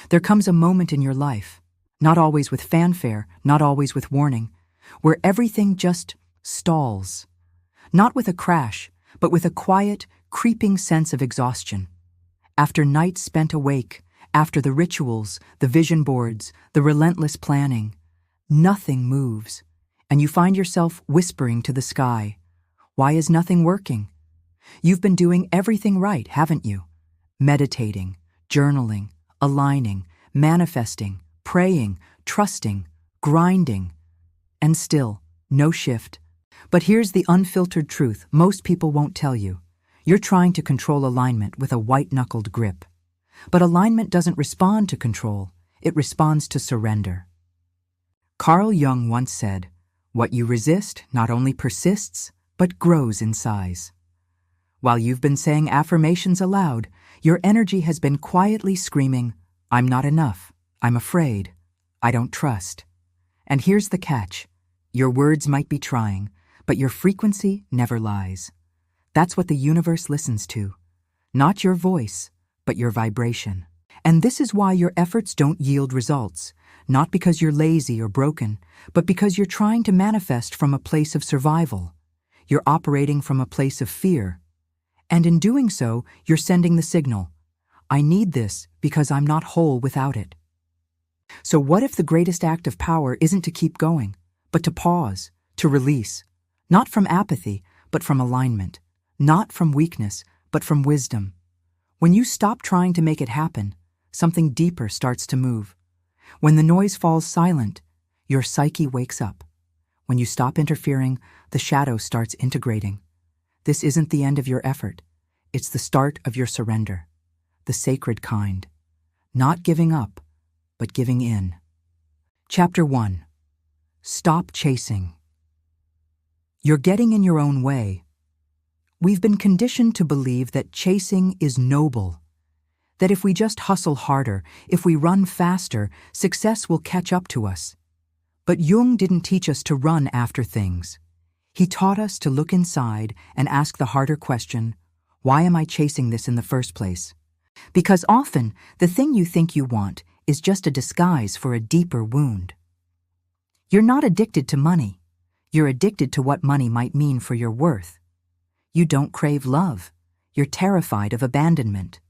There comes a moment in your life, not always with fanfare, not always with warning, where everything just stalls. Not with a crash, but with a quiet, creeping sense of exhaustion. After nights spent awake, after the rituals, the vision boards, the relentless planning, nothing moves, and you find yourself whispering to the sky, "Why is nothing working?" You've been doing everything right, haven't you? Meditating, journaling, aligning, manifesting, praying, trusting, grinding, and still, no shift. But here's the unfiltered truth most people won't tell you. You're trying to control alignment with a white-knuckled grip. But alignment doesn't respond to control, it responds to surrender. Carl Jung once said, "What you resist not only persists, but grows in size." While you've been saying affirmations aloud, your energy has been quietly screaming, "I'm not enough, I'm afraid, I don't trust." And here's the catch. Your words might be trying, but your frequency never lies. That's what the universe listens to. Not your voice, but your vibration. And this is why your efforts don't yield results, not because you're lazy or broken, but because you're trying to manifest from a place of survival. You're operating from a place of fear. And in doing so, you're sending the signal, "I need this because I'm not whole without it." So what if the greatest act of power isn't to keep going, but to pause, to release, not from apathy, but from alignment, not from weakness, but from wisdom? When you stop trying to make it happen, something deeper starts to move. When the noise falls silent, your psyche wakes up. When you stop interfering, the shadow starts integrating. This isn't the end of your effort. It's the start of your surrender, the sacred kind. Not giving up, but giving in. Chapter 1. Stop chasing. You're getting in your own way. We've been conditioned to believe that chasing is noble, that if we just hustle harder, if we run faster, success will catch up to us. But Jung didn't teach us to run after things. He taught us to look inside and ask the harder question, why am I chasing this in the first place? Because often, the thing you think you want is just a disguise for a deeper wound. You're not addicted to money. You're addicted to what money might mean for your worth. You don't crave love. You're terrified of abandonment.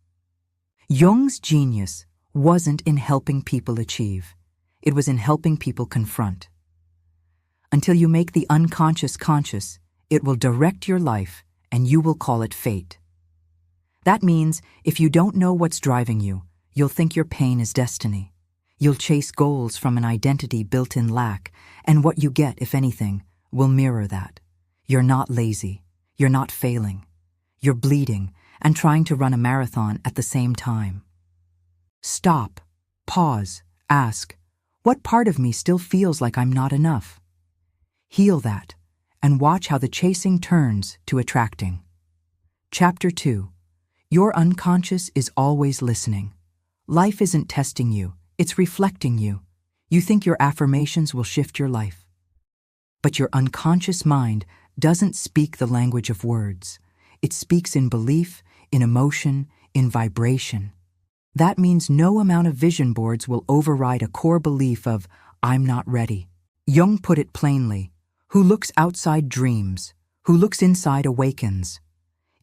Jung's genius wasn't in helping people achieve. It was in helping people confront. Until you make the unconscious conscious, it will direct your life and you will call it fate. That means if you don't know what's driving you, you'll think your pain is destiny. You'll chase goals from an identity built in lack, and what you get, if anything, will mirror that. You're not lazy. You're not failing. You're bleeding and trying to run a marathon at the same time. Stop, pause, ask, what part of me still feels like I'm not enough? Heal that, and watch how the chasing turns to attracting. Chapter 2. Your unconscious is always listening. Life isn't testing you, it's reflecting you. You think your affirmations will shift your life. But your unconscious mind doesn't speak the language of words. It speaks in belief, in emotion, in vibration. That means no amount of vision boards will override a core belief of, "I'm not ready." Jung put it plainly, who looks outside dreams, who looks inside awakens.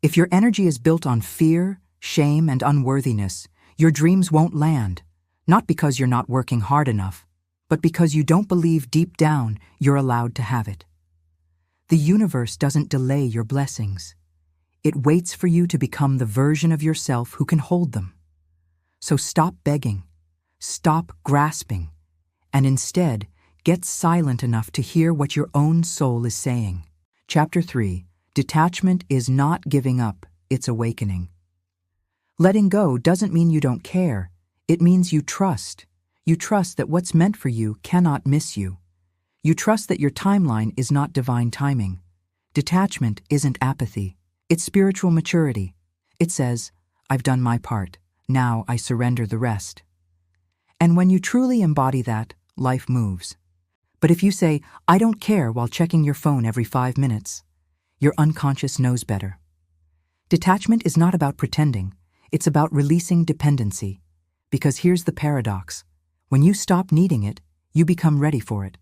If your energy is built on fear, shame, and unworthiness, your dreams won't land, not because you're not working hard enough, but because you don't believe deep down you're allowed to have it. The universe doesn't delay your blessings. It waits for you to become the version of yourself who can hold them. So stop begging, stop grasping, and instead get silent enough to hear what your own soul is saying. Chapter 3. Detachment is not giving up, it's awakening. Letting go doesn't mean you don't care. It means you trust. You trust that what's meant for you cannot miss you. You trust that your timeline is not divine timing. Detachment isn't apathy. It's spiritual maturity. It says, I've done my part. Now I surrender the rest. And when you truly embody that, life moves. But if you say, I don't care while checking your phone every 5 minutes, your unconscious knows better. Detachment is not about pretending. It's about releasing dependency. Because here's the paradox. When you stop needing it, you become ready for it.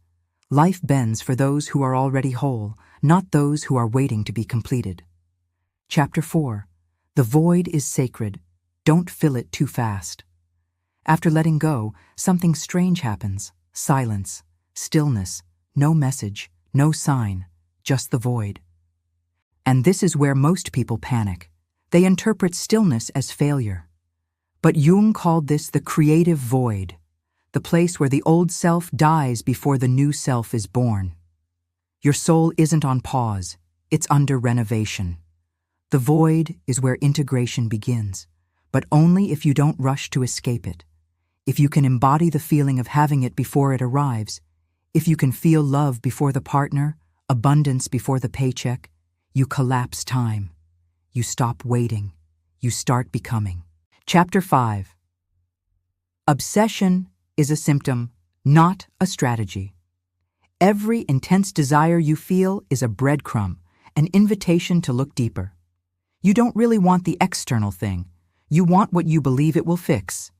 Life bends for those who are already whole, not those who are waiting to be completed. Chapter 4. The void is sacred. Don't fill it too fast. After letting go, something strange happens. Silence, stillness, no message, no sign, just the void. And this is where most people panic. They interpret stillness as failure. But Jung called this the creative void, the place where the old self dies before the new self is born. Your soul isn't on pause, it's under renovation. The void is where integration begins, but only if you don't rush to escape it. If you can embody the feeling of having it before it arrives, if you can feel love before the partner, abundance before the paycheck, you collapse time. You stop waiting. You start becoming. Chapter 5. Obsession is a symptom, not a strategy. Every intense desire you feel is a breadcrumb, an invitation to look deeper. You don't really want the external thing. You want what you believe it will fix.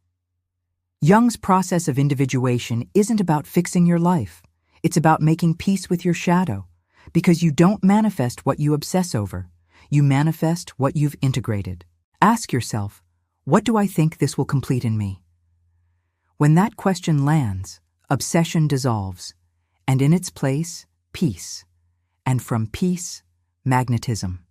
Jung's process of individuation isn't about fixing your life. It's about making peace with your shadow, because you don't manifest what you obsess over. You manifest what you've integrated. Ask yourself, what do I think this will complete in me? When that question lands, obsession dissolves, and in its place, peace, and from peace, magnetism.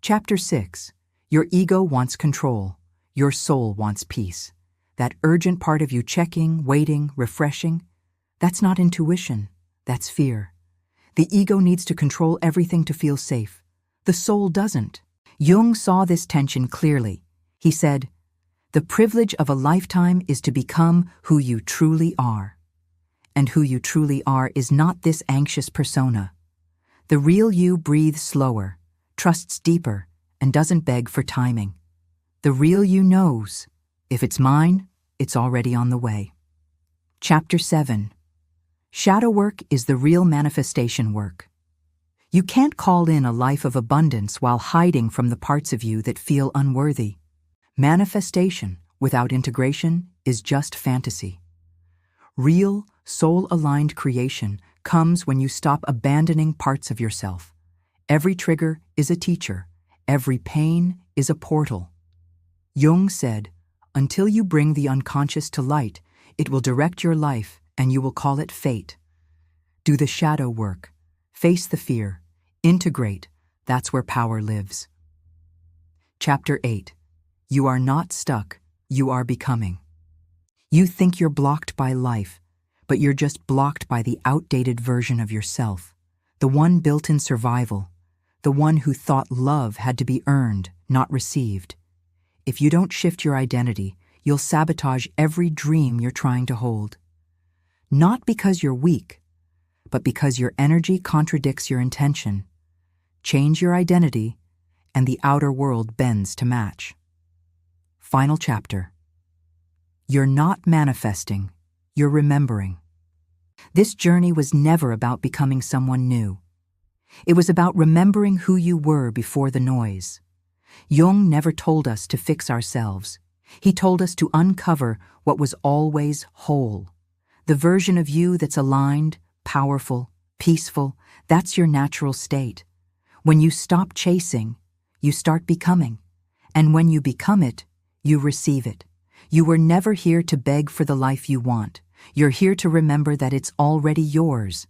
Chapter 6. Your ego wants control. Your soul wants peace. That urgent part of you checking, waiting, refreshing, that's not intuition, that's fear. The ego needs to control everything to feel safe. The soul doesn't. Jung saw this tension clearly. He said, "The privilege of a lifetime is to become who you truly are. And who you truly are is not this anxious persona. The real you breathes slower, trusts deeper, and doesn't beg for timing. The real you knows, if it's mine, it's already on the way." Chapter 7. Shadow work is the real manifestation work. You can't call in a life of abundance while hiding from the parts of you that feel unworthy. Manifestation without integration is just fantasy. Real, soul-aligned creation comes when you stop abandoning parts of yourself. Every trigger is a teacher. Every pain is a portal. Jung said, "Until you bring the unconscious to light, it will direct your life and you will call it fate." Do the shadow work. Face the fear. Integrate. That's where power lives. Chapter 8. You are not stuck. You are becoming. You think you're blocked by life, but you're just blocked by the outdated version of yourself, the one built in survival, the one who thought love had to be earned, not received. If you don't shift your identity, you'll sabotage every dream you're trying to hold. Not because you're weak, but because your energy contradicts your intention. Change your identity, and the outer world bends to match. Final chapter. You're not manifesting, you're remembering. This journey was never about becoming someone new. It was about remembering who you were before the noise. Jung never told us to fix ourselves. He told us to uncover what was always whole. The version of you that's aligned, powerful, peaceful, that's your natural state. When you stop chasing, you start becoming. And when you become it, you receive it. You were never here to beg for the life you want. You're here to remember that it's already yours.